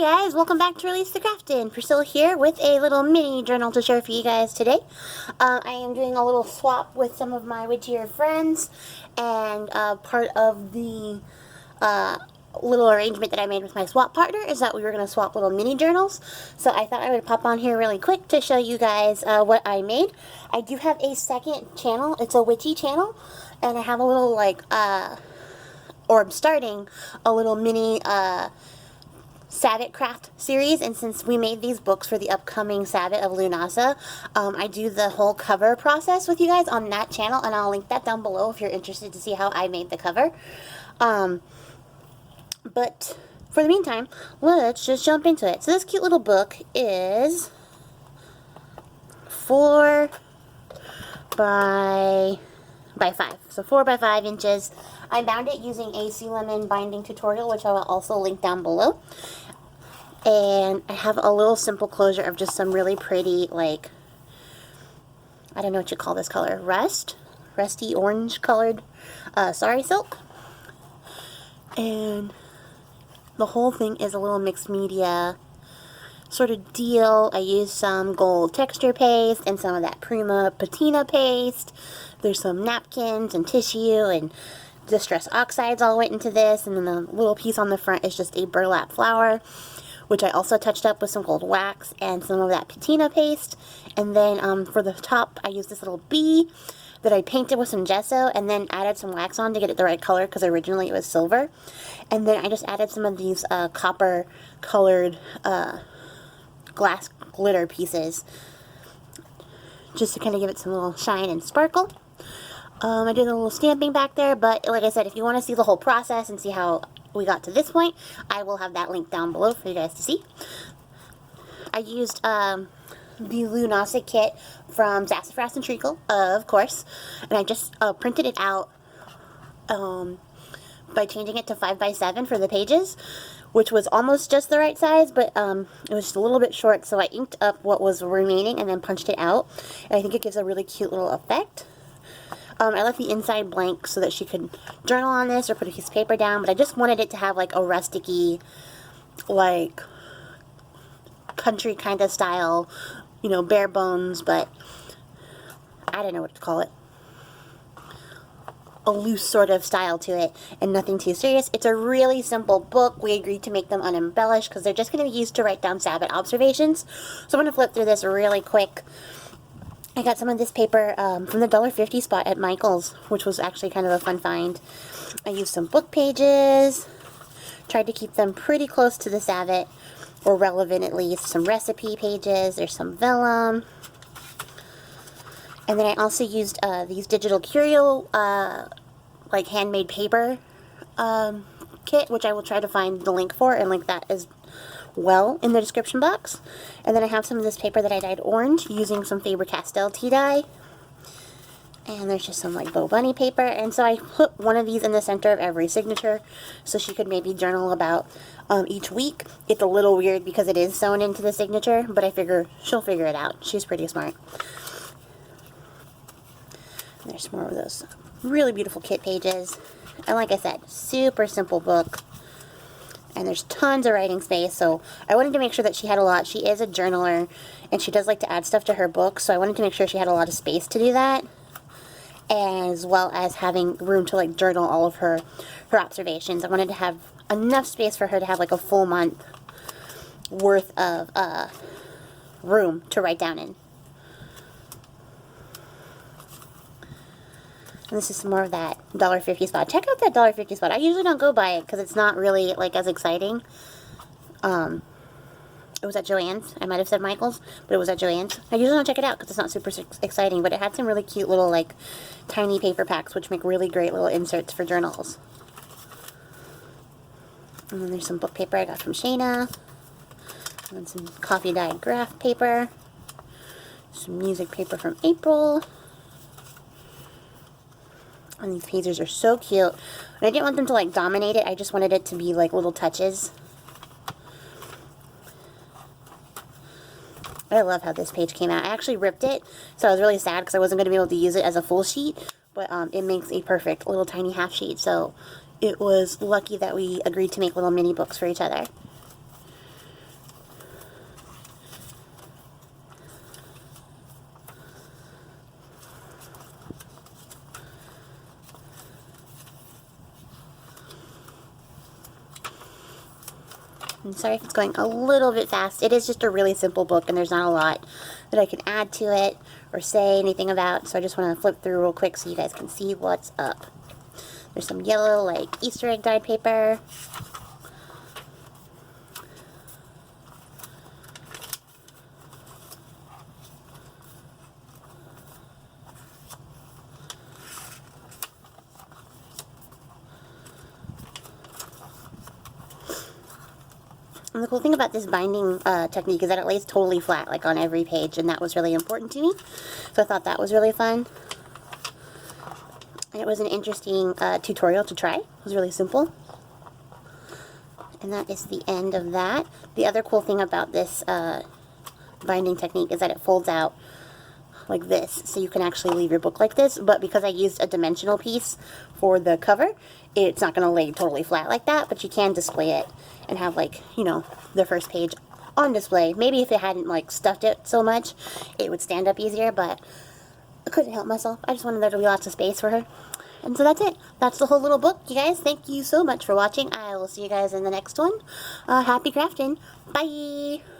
guys, welcome back to Release the Craftin. Priscilla here with a little mini journal to share for you guys today. I am doing a little swap with some of my witchier friends, and part of the little arrangement that I made with my swap partner is that we were going to swap little mini journals. So I thought I would pop on here really quick to show you guys what I made. I do have a second channel. It's a witchy channel, and I have a little or I'm starting a little mini Sabbath craft series, and since we made these books for the upcoming Sabbath of Lughnasadh, I do the whole cover process with you guys on that channel, and I'll link that down below if you're interested to see how I made the cover. But for the meantime, let's just jump into it. So this cute little book is 4 by 5. So 4 by 5 inches. I bound it using a sea lemon binding tutorial, which I will also link down below. And I have a little simple closure of just some really pretty, like, I don't know what you call this color, rusty orange colored sari silk. And the whole thing is a little mixed media sort of deal. I used some gold texture paste and some of that Prima patina paste. There's some napkins and tissue and distress oxides all went into this, and then the little piece on the front is just a burlap flower, which I also touched up with some gold wax and some of that patina paste. And then for the top, I used this little bee that I painted with some gesso and then added some wax on to get it the right color, because originally it was silver. And then I just added some of these copper colored glass glitter pieces just to kind of give it some little shine and sparkle. I did a little stamping back there, but like I said, if you want to see the whole process and see how we got to this point, I will have that link down below for you guys to see. I used the Lughnasadh kit from Sassafras and Treacle, of course, and I just printed it out by changing it to 5 by 7 for the pages, which was almost just the right size, but it was just a little bit short, so I inked up what was remaining and then punched it out, and I think it gives a really cute little effect. I left the inside blank so that she could journal on this or put a piece of paper down, but I just wanted it to have like a rusticy, like country kind of style, you know, bare bones, but I don't know what to call it. A loose sort of style to it and nothing too serious. It's a really simple book. We agreed to make them unembellished because they're just going to be used to write down Sabbath observations. So I'm going to flip through this really quick. I got some of this paper from the $1.50 spot at Michael's, which was actually kind of a fun find. I used some book pages, tried to keep them pretty close to the Sabbath, or relevant at least. Some recipe pages, there's some vellum. And then I also used these Digital Curio, like handmade paper kit, which I will try to find the link for and link that as well in the description box. And then I have some of this paper that I dyed orange using some Faber-Castell tea dye. And there's just some like Bow Bunny paper. And so I put one of these in the center of every signature so she could maybe journal about each week. It's a little weird because it is sewn into the signature, but I figure she'll figure it out. She's pretty smart. And there's more of those really beautiful kit pages. And like I said, super simple book. And there's tons of writing space, so I wanted to make sure that she had a lot. She is a journaler, and she does like to add stuff to her book, so I wanted to make sure she had a lot of space to do that, as well as having room to like journal all of her observations. I wanted to have enough space for her to have like a full month worth of room to write down in. And this is some more of that $1.50 spot. Check out that $1.50 spot. I usually don't go by it because it's not really like as exciting. It was at Joann's. I might have said Michael's, but it was at Joann's. I usually don't check it out because it's not super exciting, but it had some really cute little like tiny paper packs, which make really great little inserts for journals. And then there's some book paper I got from Shayna. And some coffee dyed graph paper. Some music paper from April. And these pages are so cute. And I didn't want them to like dominate it. I just wanted it to be like little touches. I love how this page came out. I actually ripped it, so I was really sad because I wasn't going to be able to use it as a full sheet. But it makes a perfect little tiny half sheet. So it was lucky that we agreed to make little mini books for each other. I'm sorry if it's going a little bit fast. It is just a really simple book, and there's not a lot that I can add to it or say anything about, so I just want to flip through real quick so you guys can see what's up. There's some yellow, like, Easter egg dyed paper. And the cool thing about this binding technique is that it lays totally flat, like on every page, and that was really important to me. So I thought that was really fun. And it was an interesting tutorial to try. It was really simple. And that is the end of that. The other cool thing about this binding technique is that it folds out like this, so you can actually leave your book like this, but because I used a dimensional piece for the cover, it's not going to lay totally flat like that, but you can display it and have, like, you know, the first page on display. Maybe if it hadn't, like, stuffed it so much, it would stand up easier, but I couldn't help myself. I just wanted there to be lots of space for her. And so that's it. That's the whole little book, you guys. Thank you so much for watching. I will see you guys in the next one. Happy crafting. Bye!